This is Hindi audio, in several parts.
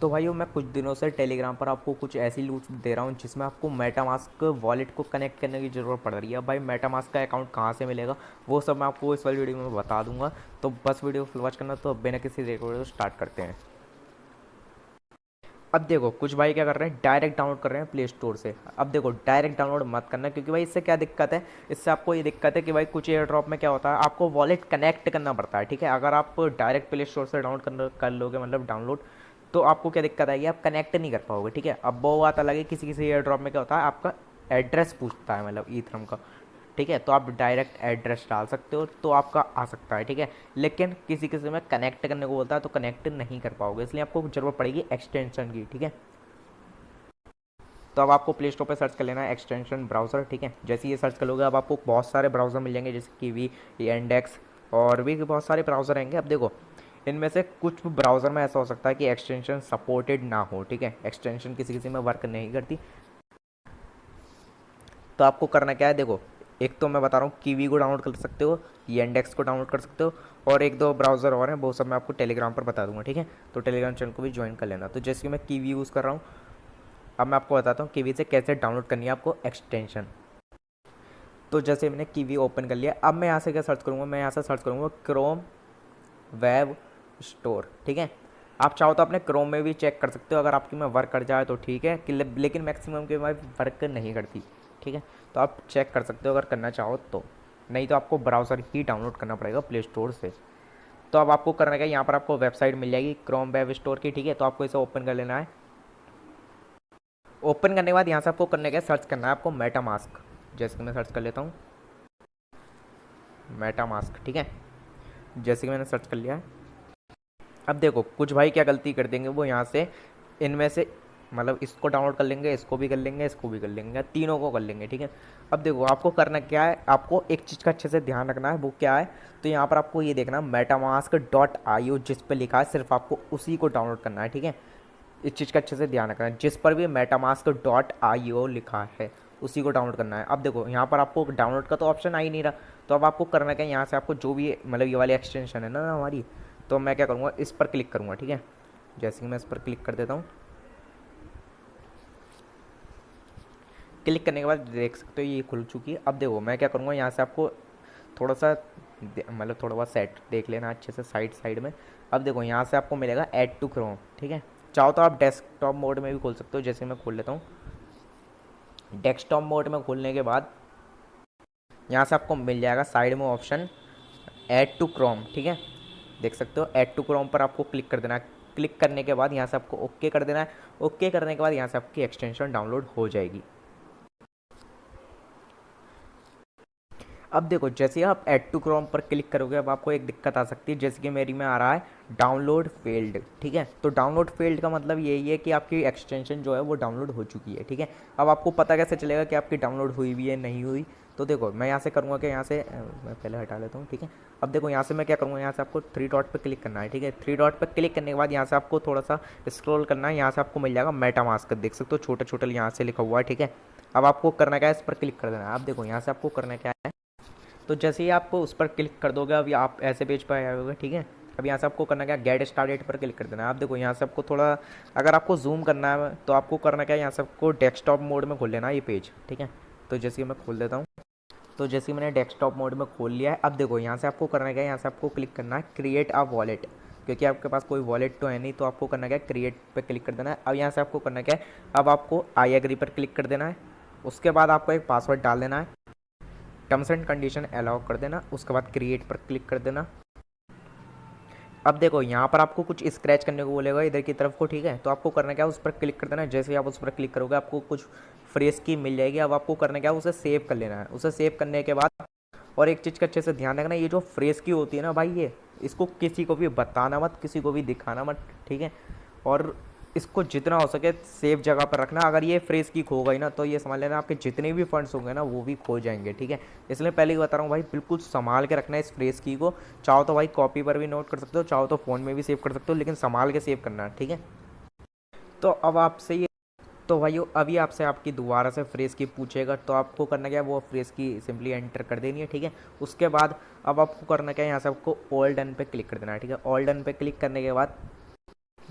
तो भाइयों मैं कुछ दिनों से टेलीग्राम पर आपको कुछ ऐसी लूट्स दे रहा हूँ जिसमें आपको मेटामास्क वॉलेट को कनेक्ट करने की ज़रूरत पड़ रही है। भाई मेटामास्क का अकाउंट कहाँ से मिलेगा वो सब मैं आपको इस वाली वीडियो में बता दूंगा। तो बस वीडियो फुल वॉच करना। तो बिना किसी देर को स्टार्ट करते हैं। अब देखो कुछ भाई क्या कर रहे हैं, डायरेक्ट डाउनलोड कर रहे हैं प्ले स्टोर से। अब देखो डायरेक्ट डाउनलोड मत करना, क्योंकि भाई इससे क्या दिक्कत है, इससे आपको ये दिक्कत है कि भाई कुछ एयर ड्रॉप में क्या होता है, आपको वॉलेट कनेक्ट करना पड़ता है। ठीक है, अगर आप डायरेक्ट प्ले स्टोर से डाउनलोड कर लोगे, मतलब डाउनलोड, तो आपको क्या दिक्कत आएगी, आप कनेक्ट नहीं कर पाओगे। ठीक है, अब वो बात अलग है, किसी किसी एयर ड्रॉप में क्या होता है, आपका एड्रेस पूछता है, मतलब ईथरम का। ठीक है, तो आप डायरेक्ट एड्रेस डाल सकते हो तो आपका आ सकता है। ठीक है, लेकिन किसी किसी में कनेक्ट करने को बोलता है तो कनेक्ट नहीं कर पाओगे, इसलिए आपको ज़रूरत पड़ेगी एक्सटेंशन की। ठीक है, तो अब आपको प्ले स्टोर पर सर्च कर लेना है एक्सटेंशन ब्राउज़र। ठीक है, जैसे ये सर्च कर लोगे अब आपको बहुत सारे ब्राउज़र मिल जाएंगे, जैसे कीवी, इंडेक्स और भी बहुत सारे ब्राउज़र रहेंगे। अब देखो इनमें से कुछ ब्राउज़र में ऐसा हो सकता है कि एक्सटेंशन सपोर्टेड ना हो। ठीक है, एक्सटेंशन किसी किसी में वर्क नहीं करती। तो आपको करना क्या है, देखो एक तो मैं बता रहा हूँ कीवी को डाउनलोड कर सकते हो, ये इंडेक्स को डाउनलोड कर सकते हो, और एक दो ब्राउज़र और हैं वो सब मैं आपको टेलीग्राम पर बता दूंगा। ठीक है, तो टेलीग्राम चैनल को भी ज्वाइन कर लेना। तो जैसे कि मैं कीवी यूज़ कर रहा हूँ, अब मैं आपको बताता हूँ कीवी से कैसे डाउनलोड करनी है आपको एक्सटेंशन। तो जैसे मैंने कीवी ओपन कर लिया, अब मैं यहाँ से क्या सर्च करूँगा, मैं यहाँ से सर्च करूँगा क्रोम वेब स्टोर। ठीक है, आप चाहो तो अपने क्रोम में भी चेक कर सकते हो, अगर आपकी में वर्क कर जाए तो ठीक है, लेकिन मैक्सिमम की में वर्क नहीं करती। ठीक है, तो आप चेक कर सकते हो अगर करना चाहो तो, नहीं तो आपको ब्राउज़र ही डाउनलोड करना पड़ेगा प्ले स्टोर से। तो अब आपको करना क्या, यहाँ पर आपको वेबसाइट मिल जाएगी क्रोम वेब स्टोर की। ठीक है, तो आपको इसे ओपन कर लेना है। ओपन करने के बाद यहाँ से आपको करने का सर्च करना है आपको मेटा मास्क। जैसे कि मैं सर्च कर लेता हूँ मेटा मास्क। ठीक है, जैसे कि मैंने सर्च कर लिया है। अब देखो कुछ भाई क्या गलती कर देंगे, वो यहाँ से इनमें से मतलब इसको डाउनलोड कर लेंगे, इसको भी कर लेंगे, इसको भी कर लेंगे, तीनों को कर लेंगे। ठीक है, अब देखो आपको करना क्या है, आपको एक चीज़ का अच्छे से ध्यान रखना है, वो क्या है, तो यहाँ पर आपको ये देखना metamask.io जिस पे लिखा है, सिर्फ आपको उसी को डाउनलोड करना है। ठीक है, इस चीज़ का अच्छे से ध्यान रखना है, जिस पर भी metamask.io लिखा है उसी को डाउनलोड करना है। अब देखो यहाँ पर आपको डाउनलोड का तो ऑप्शन आ ही नहीं रहा, तो अब आपको करना क्या है, यहाँ से आपको जो भी मतलब ये वाली एक्सटेंशन है ना हमारी, तो मैं क्या करूँगा, इस पर क्लिक करूँगा। ठीक है, जैसे कि मैं इस पर क्लिक कर देता हूँ, क्लिक करने के बाद देख सकते हो ये खुल चुकी है। अब देखो मैं क्या करूँगा, यहाँ से आपको थोड़ा सा मतलब थोड़ा बहुत सेट देख लेना अच्छे से साइड साइड में। अब देखो यहाँ से आपको मिलेगा ऐड टू क्रोम। ठीक है, चाहो तो आप डेस्कटॉप मोड में भी खोल सकते हो, जैसे मैं खोल लेता हूँ। डेस्कटॉप मोड में खोलने के बाद यहाँ से आपको मिल जाएगा साइड में ऑप्शन ऐड टू क्रोम। ठीक है, देख सकते हो ऐड टू क्रोम पर आपको क्लिक कर देना है। क्लिक करने के बाद यहाँ से आपको ओके कर देना है। ओके करने के बाद यहाँ से आपकी एक्सटेंशन डाउनलोड हो जाएगी। अब देखो जैसे आप ऐड टू क्रोम पर क्लिक करोगे, अब आपको एक दिक्कत आ सकती है, जैसे कि मेरी में आ रहा है डाउनलोड फेल्ड। ठीक है, तो डाउनलोड फेल्ड का मतलब यही है कि आपकी एक्सटेंशन जो है वो डाउनलोड हो चुकी है। ठीक है, अब आपको पता कैसे चलेगा कि आपकी डाउनलोड हुई भी है नहीं हुई, तो देखो मैं यहाँ से करूँगा कि यहाँ से मैं पहले हटा लेता हूँ। ठीक है, अब देखो यहाँ से मैं क्या करूँगा, यहाँ से आपको थ्री डॉट पर क्लिक करना है। ठीक है, थ्री डॉट पर क्लिक करने के बाद यहाँ से आपको थोड़ा सा स्क्रॉल करना है, यहाँ से आपको मिल जाएगा मेटा मास्क, देख सकते हो छोटे छोटे यहाँ से लिखा हुआ है। ठीक है, अब आपको करना क्या है, इस पर क्लिक कर देना है। अब देखो यहाँ से आपको करना क्या है, तो जैसे ही आप उस पर क्लिक कर दोगे, अभी आप ऐसे पेज पर आए होगे। ठीक है, अब यहाँ से आपको करना क्या, गेट स्टार्टेड पर क्लिक कर देना है। आप देखो यहाँ से आपको थोड़ा, अगर आपको जूम करना है तो आपको करना क्या है, यहाँ से आपको डेस्कटॉप मोड में खोल लेना है ये पेज। ठीक है, तो जैसे कि मैं खोल देता हूँ, तो जैसे मैंने डेस्कटॉप मोड में खोल लिया है। अब देखो यहाँ से आपको करना क्या है, यहाँ से आपको क्लिक करना है क्रिएट अ वॉलेट, क्योंकि आपके पास कोई वॉलेट तो है नहीं, तो आपको करना क्या है, क्रिएट पे क्लिक कर देना है। अब यहाँ से आपको करना क्या है, अब आपको आई एग्री पर क्लिक कर देना है। उसके बाद आपको एक पासवर्ड डाल देना है, टर्म्स एंड कंडीशन अलाउ कर देना, उसके बाद क्रिएट पर क्लिक कर देना। अब देखो यहाँ पर आपको कुछ स्क्रैच करने को बोलेगा इधर की तरफ को। ठीक है, तो आपको करना क्या है, उस पर क्लिक कर देना है। जैसे ही आप उस पर क्लिक करोगे आपको कुछ फ्रेज की मिल जाएगी। अब आपको करना क्या है, उसे सेव कर लेना है। उसे सेव करने के बाद और एक चीज़ का अच्छे से ध्यान रखना, ये जो फ्रेज की होती है ना भाई, ये इसको किसी को भी बताना मत, किसी को भी दिखाना मत। ठीक है, और इसको जितना हो सके सेफ जगह पर रखना। अगर ये फ्रेज की खो गई ना, तो ये समझ लेना आपके जितने भी फंड्स होंगे ना वो भी खो जाएंगे। ठीक है, इसलिए पहले ही बता रहा हूँ भाई, बिल्कुल संभाल के रखना है इस फ्रेज की को। चाहो तो भाई कॉपी पर भी नोट कर सकते हो, चाहो तो फ़ोन में भी सेव कर सकते हो, लेकिन संभाल के सेव करना है। ठीक है, तो अब आपसे ये, तो भाई अभी आपसे आपकी दोबारा से फ्रेज की पूछेगा, तो आपको करना क्या है, वो फ्रेज की सिंपली एंटर कर देनी है। ठीक है, उसके बाद अब आपको करना क्या है, यहाँ से आपको ऑल डन पे क्लिक कर देना है। ठीक है, ऑल डन पे क्लिक करने के बाद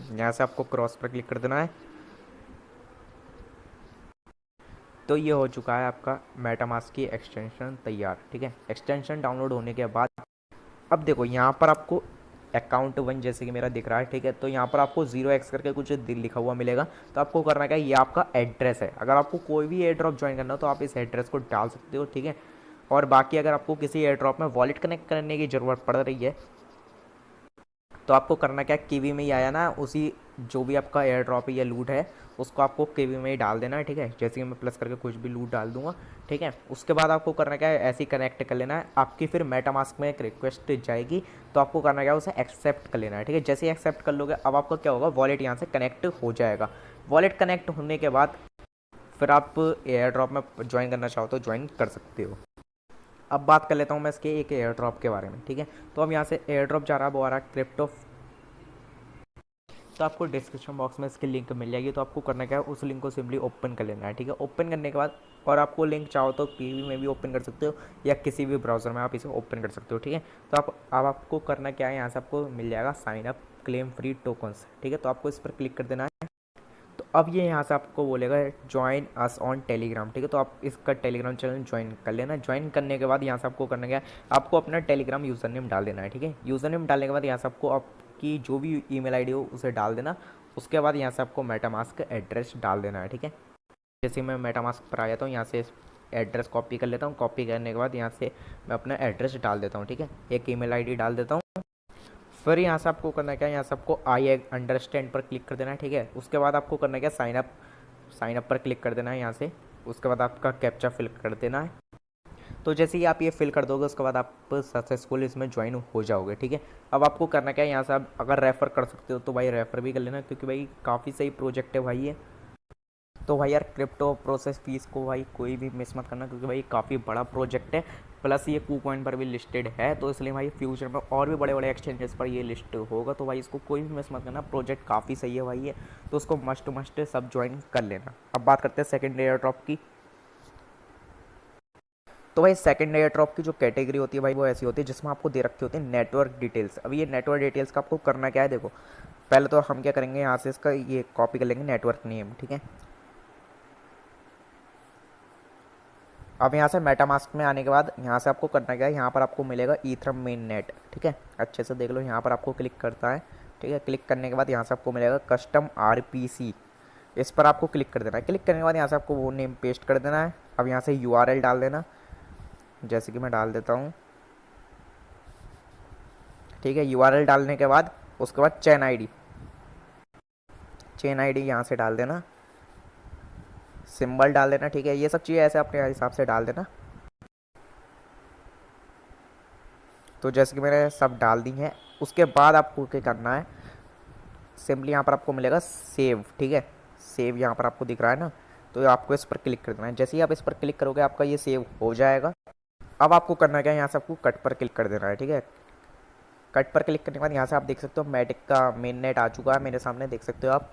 यहाँ से आपको क्रॉस पर क्लिक कर देना है। तो ये हो चुका है आपका मेटामास्क की एक्सटेंशन तैयार, ठीक है। एक्सटेंशन डाउनलोड होने के बाद अब देखो यहाँ पर आपको अकाउंट 1 जैसे कि मेरा दिख रहा है, ठीक है। तो यहाँ पर आपको 0x करके कुछ लिखा हुआ मिलेगा। तो आपको करना क्या है, ये आपका एड्रेस है। अगर आपको कोई भी एयर ड्रॉप ज्वाइन करना हो तो आप इस एड्रेस को डाल सकते हो, ठीक है। और बाकी अगर आपको किसी एयर ड्रॉप में वॉलेट कनेक्ट करने की ज़रूरत पड़ रही है तो आपको करना क्या है, कीवी में ही आया ना, उसी जो भी आपका एयर ड्रॉप है या लूट है उसको आपको कीवी में ही डाल देना है, ठीक है। जैसे कि मैं प्लस करके कुछ भी लूट डाल दूंगा, ठीक है। उसके बाद आपको करना क्या है, ऐसे ही कनेक्ट कर लेना है। आपकी फिर मेटामास्क में एक रिक्वेस्ट जाएगी, तो आपको करना क्या है, उसे एक्सेप्ट कर लेना है, ठीक है। जैसे ही एक्सेप्ट कर लोगे अब आपका क्या होगा, वॉलेट यहाँ से कनेक्ट हो जाएगा। वॉलेट कनेक्ट होने के बाद फिर आप एयर ड्रॉप में ज्वाइन करना चाहो तो ज्वाइन कर सकते हो। अब बात कर लेता हूँ मैं इसके एक एयर ड्रॉप के बारे में, ठीक है। तो अब यहाँ से एयर ड्रॉप जा रहा है, वो आ रहा है क्रिप्टो। तो आपको डिस्क्रिप्शन बॉक्स में इसकी लिंक मिल जाएगी। तो आपको करना क्या है, उस लिंक को सिंपली ओपन कर लेना है, ठीक है। ओपन करने के बाद और आपको लिंक चाहो तो कीवी में भी ओपन कर सकते हो या किसी भी ब्राउज़र में आप इसे ओपन कर सकते हो, ठीक है। तो आप अब आपको करना क्या है, यहाँ से आपको मिल जाएगा sign up claim free tokens, ठीक है। तो आपको इस पर क्लिक कर देना है। तो अब ये यहाँ से आपको बोलेगा ज्वाइन अस ऑन टेलीग्राम, ठीक है। तो आप इसका टेलीग्राम चैनल ज्वाइन कर लेना। ज्वाइन करने के बाद यहाँ से आपको करना क्या है, आपको अपना टेलीग्राम यूज़र नेम डाल देना है, ठीक है। यूज़र नेम डालने के बाद यहाँ से आपको आपकी जो भी ईमेल आईडी हो उसे डाल देना। उसके बाद यहाँ से आपको मेटामास्क एड्रेस डाल देना है, ठीक है। जैसे मैं मेटामास्क पर आ जाता हूँ, यहाँ से एड्रेस कॉपी कर लेता हूँ। कॉपी करने के बाद यहाँ से मैं अपना एड्रेस डाल देता हूँ, ठीक है। एक ईमेल आईडी डाल देता हूँ। फिर यहाँ से आपको करना क्या है, यहाँ से आपको आई अंडरस्टैंड पर क्लिक कर देना है, ठीक है। उसके बाद आपको करना क्या, साइन अप पर क्लिक कर देना है यहाँ से। उसके बाद आपका कैप्चा फिल कर देना है। तो जैसे ही आप ये फिल कर दोगे उसके बाद आप सक्सेसफुल इसमें ज्वाइन हो जाओगे, ठीक है। अब आपको करना क्या है, यहाँ से आप अगर रेफ़र कर सकते हो तो भाई रेफ़र भी कर लेना, क्योंकि भाई काफ़ी सही प्रोजेक्ट है भाई ये। तो भाई यार क्रिप्टो प्रोसेस फीस को भाई कोई भी मिस मत करना, क्योंकि भाई काफ़ी बड़ा प्रोजेक्ट है। प्लस ये KuCoin पर भी लिस्टेड है, तो इसलिए भाई फ्यूचर में और भी बड़े बड़े एक्सचेंजेस पर ये लिस्ट होगा। तो भाई इसको कोई भी मिस मत करना, प्रोजेक्ट काफ़ी सही है भाई ये। तो उसको मस्ट सब ज्वाइन कर लेना। अब बात करते हैं सेकेंड एयर ड्रॉप की। तो भाई सेकंड एयर ड्रॉप की जो कैटेगरी होती है भाई वो ऐसी होती है जिसमें आपको दे रखे होते हैं नेटवर्क डिटेल्स। अब ये नेटवर्क डिटेल्स का आपको करना क्या है, देखो पहले तो हम क्या करेंगे, यहाँ से इसका ये कॉपी कर लेंगे नेटवर्क नेम, ठीक है। अब यहाँ से मेटामास्क में आने के बाद यहाँ से आपको करना क्या है, यहाँ पर आपको मिलेगा ईथरम मेन नेट, ठीक है। अच्छे से देख लो, यहाँ पर आपको क्लिक करता है, ठीक है। क्लिक करने के बाद यहाँ से आपको मिलेगा कस्टम RPC, इस पर आपको क्लिक कर देना है। क्लिक करने के बाद यहाँ से आपको वो नेम पेस्ट कर देना है। अब यहाँ से URL डाल देना, जैसे कि मैं डाल देता हूँ, ठीक है। URL डालने के बाद उसके बाद चेन आईडी यहाँ से डाल देना, सिंबल डाल देना, ठीक है। ये सब चीज़ें ऐसे अपने हिसाब से डाल देना। तो जैसे कि मैंने सब डाल दी हैं, उसके बाद आपको क्या करना है, सिंपली यहाँ पर आपको मिलेगा सेव, ठीक है। सेव यहाँ पर आपको दिख रहा है ना, तो आपको इस पर क्लिक कर देना है। जैसे ही आप इस पर क्लिक करोगे आपका ये सेव हो जाएगा। अब आपको करना क्या है, यहाँ से आपको कट पर क्लिक कर देना है, ठीक है। कट पर क्लिक करने के बाद यहाँ से आप देख सकते हो मैटिक का मेन नेट आ चुका है मेरे सामने, देख सकते हो आप।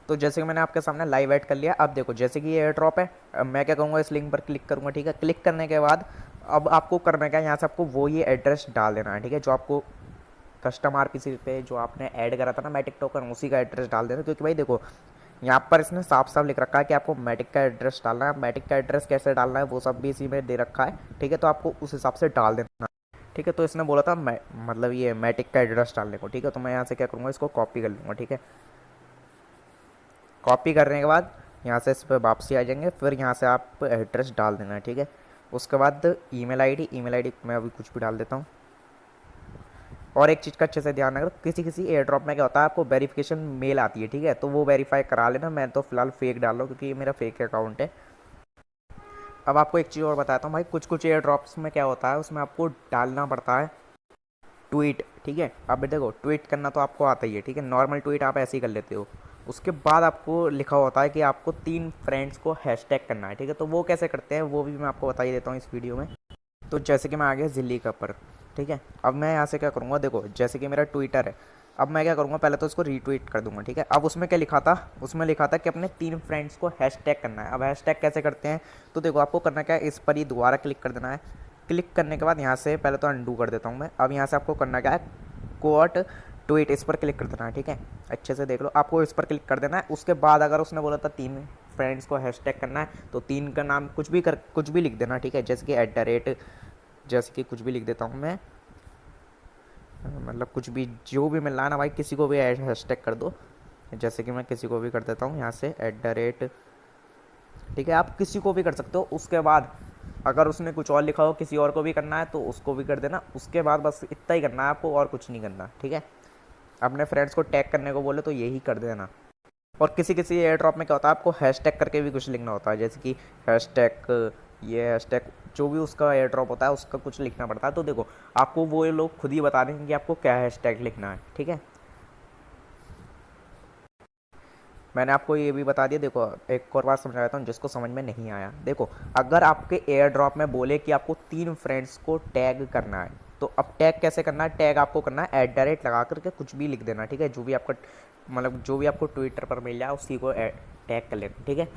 तो जैसे कि मैंने आपके सामने लाइव ऐड कर लिया। अब देखो जैसे कि ये एयर ड्रॉप है, अब मैं क्या करूँगा, इस लिंक पर क्लिक करूँगा, ठीक है। क्लिक करने के बाद अब आपको करना क्या है, यहाँ से आपको वो ये एड्रेस डाल देना है, ठीक है। जो आपको कस्टम RPC पे जो आपने ऐड करा था ना मैटिक टोकन, उसी का एड्रेस डाल देना। क्योंकि भाई देखो यहाँ पर इसने साफ साफ लिख रखा है कि आपको मैटिक का एड्रेस डालना है। मैटिक का एड्रेस कैसे डालना है वो सब भी इसी में दे रखा है, ठीक है। तो आपको उस हिसाब से डाल देना, ठीक है। तो इसने बोला था मतलब ये मैटिक का एड्रेस डालने को, ठीक है। तो मैं यहाँ से क्या करूँगा, इसको कॉपी कर लूँगा, ठीक है। कॉपी करने के बाद यहाँ से इस पर वापसी आ जाएंगे। फिर यहाँ से आप एड्रेस डाल देना है, ठीक है। उसके बाद ईमेल आईडी मैं अभी कुछ भी डाल देता हूँ। और एक चीज़ का अच्छे से ध्यान रखो, किसी एयर ड्रॉप में क्या होता है, आपको वेरिफिकेशन मेल आती है, ठीक है। तो वो वेरीफाई करा लेना। मैं तो फिलहाल फेक डाल रहा हूँ क्योंकि ये मेरा फेक अकाउंट है। अब आपको एक चीज़ और बताता हूँ भाई, कुछ एयर ड्रॉप्स में क्या होता है, उसमें आपको डालना पड़ता है ट्वीट, ठीक है। अब देखो ट्वीट करना तो आपको आता ही है, ठीक है। नॉर्मल ट्वीट आप ऐसे ही कर लेते हो। उसके बाद आपको लिखा होता है कि आपको 3 फ्रेंड्स को हैशटैग करना है, ठीक है। तो वो कैसे करते हैं वो भी मैं आपको बता ही देता हूँ इस वीडियो में। तो जैसे कि मैं आ गया जिली का पर, ठीक है। अब मैं यहाँ से क्या करूँगा, देखो जैसे कि मेरा ट्विटर है, अब मैं क्या करूँगा, पहले तो इसको रीट्वीट कर दूंगा, ठीक है। अब उसमें क्या लिखा था, उसमें लिखा था कि अपने 3 फ्रेंड्स को हैशटैग करना है। अब हैशटैग कैसे करते हैं, तो देखो आपको करना क्या है, इस पर ही दोबारा क्लिक कर देना है। क्लिक करने के बाद यहाँ से पहले तो अंडू कर देता हूँ मैं। अब यहाँ से आपको करना क्या है, कोट ट्वीट, इस पर क्लिक कर देना है, ठीक है। अच्छे से देख लो, आपको इस पर क्लिक कर देना है। उसके बाद अगर उसने बोला था 3 फ्रेंड्स को हैशटैग करना है तो 3 का नाम कुछ भी लिख देना, ठीक है। जैसे कि @ जैसे कि कुछ भी लिख देता हूँ मैं, मतलब कुछ भी जो भी मिल रहा है ना भाई, किसी को भी हैशटैग कर दो। जैसे कि मैं किसी को भी कर देता हूँ यहाँ से @ ठीक है, आप किसी को भी कर सकते हो। उसके बाद अगर उसने कुछ और लिखा हो, किसी और को भी करना है तो उसको भी कर देना। उसके बाद बस इतना ही करना है आपको, और कुछ नहीं करना, ठीक है। अपने फ्रेंड्स को टैग करने को बोले तो यही कर देना। और किसी किसी एयर ड्रॉप में क्या होता है, आपको हैशटैग करके भी कुछ लिखना होता है, जैसे कि हैशटैग, ये हैशटैग जो भी उसका एयर ड्रॉप होता है उसका कुछ लिखना पड़ता है। तो देखो, आपको वो लोग खुद ही बता देंगे कि आपको क्या हैशटैग लिखना है, ठीक है। मैंने आपको ये भी बता दिया। देखो, एक और बात समझा देता हूँ जिसको समझ में नहीं आया। देखो, अगर आपके एयर ड्रॉप में बोले कि आपको 3 फ्रेंड्स को टैग करना है, तो अब टैग कैसे करना है? टैग आपको करना है @ लगा करके कुछ भी लिख देना, ठीक है। जो भी आपका मतलब जो भी आपको ट्विटर पर मिल जाए उसी को टैग कर लेना, ठीक है।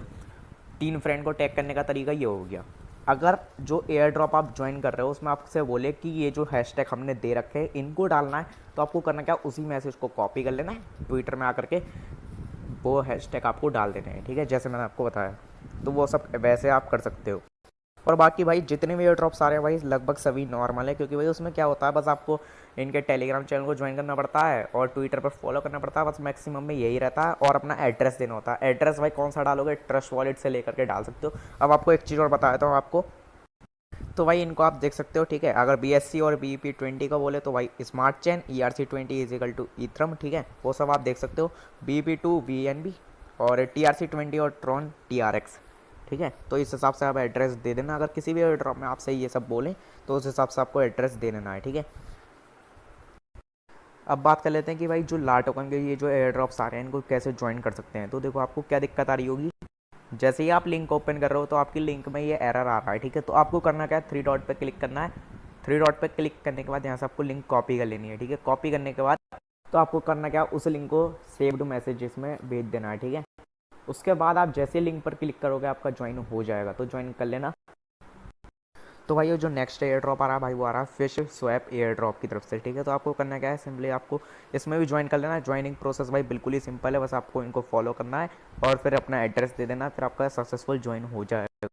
3 फ्रेंड को टैग करने का तरीका ये हो गया। अगर जो एयर ड्रॉप आप ज्वाइन कर रहे हो उसमें आपसे बोले कि ये जो हैशटैग हमने दे रखे हैं इनको डालना है, तो आपको करना क्या, उसी मैसेज को कॉपी कर लेना है, ट्विटर में आकर के वो हैशटैग आपको डाल देने हैं, ठीक है, जैसे मैंने आपको बताया। तो वो सब वैसे आप कर सकते हो। और बाकी भाई जितने भी एयर ड्रॉप्स आ रहे हैं भाई लगभग सभी नॉर्मल है, क्योंकि भाई उसमें क्या होता है, बस आपको इनके टेलीग्राम चैनल को ज्वाइन करना पड़ता है और ट्विटर पर फॉलो करना पड़ता है, बस मैक्सिमम में यही रहता है। और अपना एड्रेस देना होता है। एड्रेस भाई कौन सा डालोगे, ट्रस्ट वॉलेट से लेकर के डाल सकते हो। अब आपको एक चीज़ और बता देता हूँ आपको, तो भाई इनको आप देख सकते हो, ठीक है। अगर BSC और BEP20 का बोले तो भाई स्मार्ट चेन ERC20 = ईथरम, ठीक है, वो सब आप देख सकते हो। BEP2 BNB और TRC20 और ट्रॉन TRX, ठीक है। तो इस हिसाब से आप एड्रेस दे देना। अगर किसी भी एयर ड्रॉप में आपसे ये सब बोलें तो उस हिसाब से आपको एड्रेस दे देना है, ठीक है। अब बात कर लेते हैं कि भाई जो ला टोकन के ये जो एयर ड्रॉप्स आ रहे हैं इनको कैसे ज्वाइन कर सकते हैं। तो देखो, आपको क्या दिक्कत आ रही होगी, जैसे ही आप लिंक ओपन कर रहे हो तो आपकी लिंक में ये एरर आ रहा है, ठीक है। तो आपको करना क्या है, 3 डॉट पे क्लिक करना है। 3 डॉट पे क्लिक करने के बाद यहाँ से आपको लिंक कॉपी कर लेनी है, ठीक है। कॉपी करने के बाद तो आपको करना क्या, उस लिंक को सेव्ड मैसेजेस में भेज देना है, ठीक है। उसके बाद आप जैसे लिंक पर क्लिक करोगे आपका ज्वाइन हो जाएगा, तो ज्वाइन कर लेना। तो भाई ये जो नेक्स्ट एयर ड्रॉप आ रहा है भाई वो आ रहा है फिश स्वैप एयर ड्रॉप की तरफ से, ठीक है। तो आपको करना क्या है, सिंपली आपको इसमें भी ज्वाइन कर लेना है। ज्वाइनिंग प्रोसेस भाई बिल्कुल ही सिंपल है, बस आपको इनको फॉलो करना है और फिर अपना एड्रेस दे देना, फिर आपका सक्सेसफुल ज्वाइन हो जाएगा।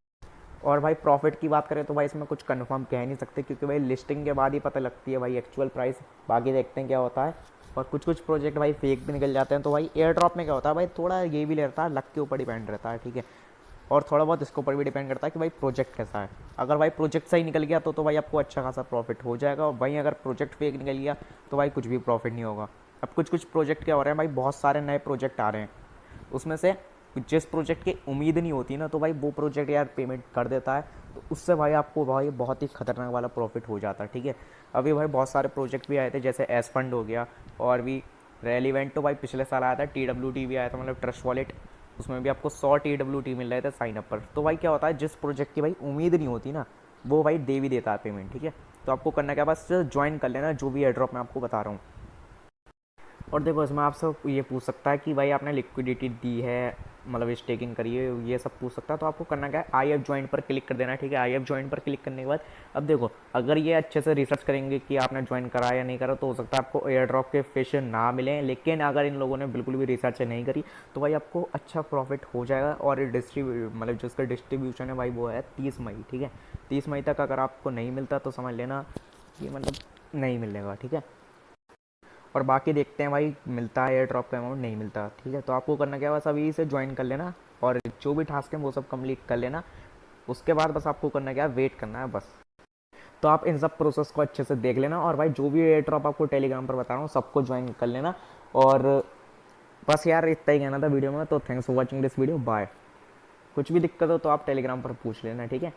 और भाई प्रॉफिट की बात करें तो भाई इसमें कुछ कंफर्म कह नहीं सकते, क्योंकि भाई लिस्टिंग के बाद ही पता लगती है भाई एक्चुअल प्राइस। बाकी देखते हैं क्या होता है। और कुछ प्रोजेक्ट भाई फेक भी निकल जाते हैं। तो भाई एयर ड्रॉप में क्या होता है भाई, थोड़ा ये भी रहता है, लक के ऊपर डिपेंड रहता है, ठीक है। और थोड़ा बहुत इसके ऊपर भी डिपेंड करता है कि भाई प्रोजेक्ट कैसा है। अगर भाई प्रोजेक्ट सही निकल गया तो भाई आपको अच्छा खासा प्रॉफिट हो जाएगा। और भाई अगर प्रोजेक्ट फेक निकल गया तो भाई कुछ भी प्रॉफिट नहीं होगा। अब कुछ प्रोजेक्ट क्या हो रहे हैं भाई, बहुत सारे नए प्रोजेक्ट आ रहे हैं, उसमें से जिस प्रोजेक्ट की उम्मीद नहीं होती ना, तो भाई वो प्रोजेक्ट यार पेमेंट कर देता है, तो उससे भाई आपको भाई बहुत ही खतरनाक वाला प्रॉफिट हो जाता है, ठीक है। अभी भाई बहुत सारे प्रोजेक्ट भी आए थे, जैसे एस फंड हो गया, और भी रेलिवेंट तो भाई पिछले साल आया था। TWT भी आया था, मतलब ट्रस्ट वॉलेट, उसमें भी आपको 100 TWT मिल रहे थे साइन अप पर। तो भाई क्या होता है, जिस प्रोजेक्ट की भाई उम्मीद नहीं होती ना, वो भाई दे भी देता है पेमेंट, ठीक है। तो आपको करना क्या, बस ज्वाइन कर लेना जो भी एयर ड्रॉप मैं आपको बता रहा हूँ। और देखो, इसमें आपसे ये पूछ सकता है कि भाई आपने लिक्विडिटी दी है, मतलब स्टेकिंग करी है, ये सब पूछ सकता है। तो आपको करना क्या है, आई एफ ज्वाइन पर क्लिक कर देना है, ठीक है। आई एफ ज्वाइन पर क्लिक करने के बाद अब देखो, अगर ये अच्छे से रिसर्च करेंगे कि आपने ज्वाइन करा या नहीं करा, तो हो सकता है आपको एयर ड्रॉप के फिश ना मिलें। लेकिन अगर इन लोगों ने बिल्कुल भी रिसर्च नहीं करी तो भाई आपको अच्छा प्रॉफिट हो जाएगा। और मतलब जिसका डिस्ट्रीब्यूशन है भाई वो है 30 मई, ठीक है। 30 मई तक अगर आपको नहीं मिलता तो समझ लेना कि मतलब नहीं मिलेगा, ठीक है। और बाकी देखते हैं भाई मिलता है एयर ड्रॉप का अमाउंट, नहीं मिलता, ठीक है। तो आपको करना क्या है, बस अभी से ज्वाइन कर लेना और जो भी टास्क है वो सब कंप्लीट कर लेना। उसके बाद बस आपको करना क्या है, वेट करना है बस। तो आप इन सब प्रोसेस को अच्छे से देख लेना। और भाई जो भी एयर ड्रॉप आपको टेलीग्राम पर बता रहा हूँ सबको ज्वाइन कर लेना। और बस यार इतना ही कहना था वीडियो में। तो thanks for watching this video, bye. कुछ भी दिक्कत हो तो आप टेलीग्राम पर पूछ लेना, ठीक है।